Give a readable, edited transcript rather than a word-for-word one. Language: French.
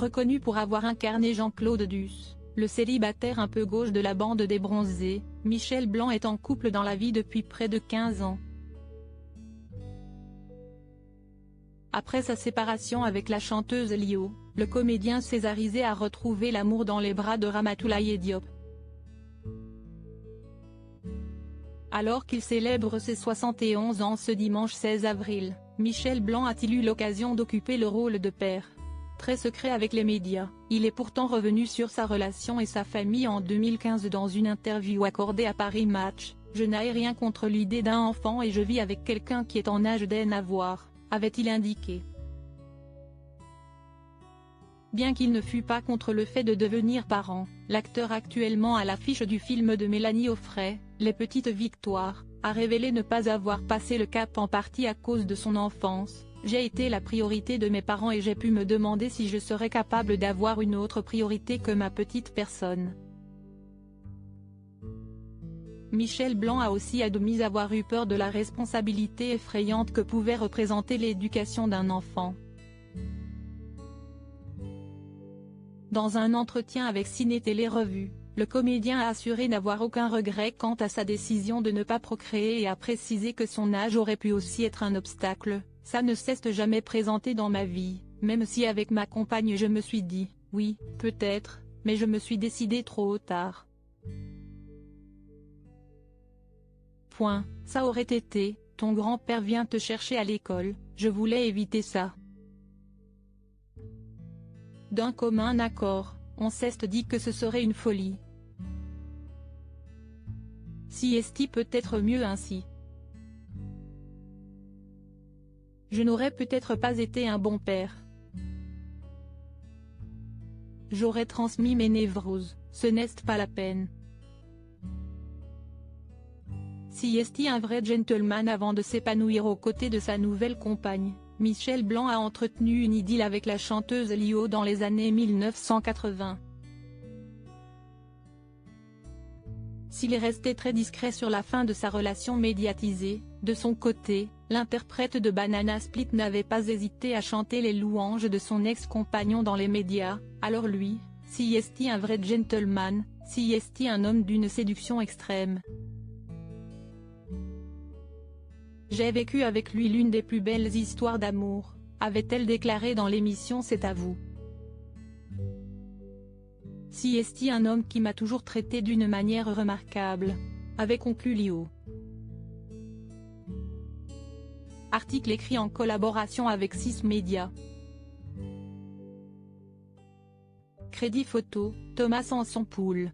Reconnu pour avoir incarné Jean-Claude Duss, le célibataire un peu gauche de la bande des bronzés, Michel Blanc est en couple dans la vie depuis près de 15 ans. Après sa séparation avec la chanteuse Lio, le comédien césarisé a retrouvé l'amour dans les bras de Ramatoulaye Diop. Alors qu'il célèbre ses 71 ans ce dimanche 16 avril, Michel Blanc a-t-il eu l'occasion d'occuper le rôle de père très secret avec les médias. Il est pourtant revenu sur sa relation et sa famille en 2015 dans une interview accordée à Paris Match. « Je n'ai rien contre l'idée d'un enfant et je vis avec quelqu'un qui est en âge d'en avoir », avait-il indiqué. Bien qu'il ne fût pas contre le fait de devenir parent, l'acteur actuellement à l'affiche du film de Mélanie Offray, Les Petites Victoires, a révélé ne pas avoir passé le cap en partie à cause de son enfance. « J'ai été la priorité de mes parents et j'ai pu me demander si je serais capable d'avoir une autre priorité que ma petite personne. » Michel Blanc a aussi admis avoir eu peur de la responsabilité effrayante que pouvait représenter l'éducation d'un enfant. Dans un entretien avec Ciné Télé Revue, le comédien a assuré n'avoir aucun regret quant à sa décision de ne pas procréer et a précisé que son âge aurait pu aussi être un obstacle. « Ça ne s'est jamais présenté dans ma vie, même si avec ma compagne je me suis dit, oui, peut-être, mais je me suis décidé trop tard. Point, ça aurait été, ton grand-père vient te chercher à l'école, je voulais éviter ça. » D'un commun accord, on s'est dit que ce serait une folie. Si est peut-être mieux ainsi. Je n'aurais peut-être pas été un bon père. J'aurais transmis mes névroses, ce n'est pas la peine. Si est un vrai gentleman avant de s'épanouir aux côtés de sa nouvelle compagne, Michel Blanc a entretenu une idylle avec la chanteuse Lio dans les années 1980. S'il est resté très discret sur la fin de sa relation médiatisée, de son côté, l'interprète de Banana Split n'avait pas hésité à chanter les louanges de son ex-compagnon dans les médias. Alors lui, si est un vrai gentleman, si est un homme d'une séduction extrême. J'ai vécu avec lui l'une des plus belles histoires d'amour, avait-elle déclaré dans l'émission C'est à vous. Si est un homme qui m'a toujours traité d'une manière remarquable, avait conclu Lio. Article écrit en collaboration avec 6 médias. Crédit photo, Thomas Sanson-Poul.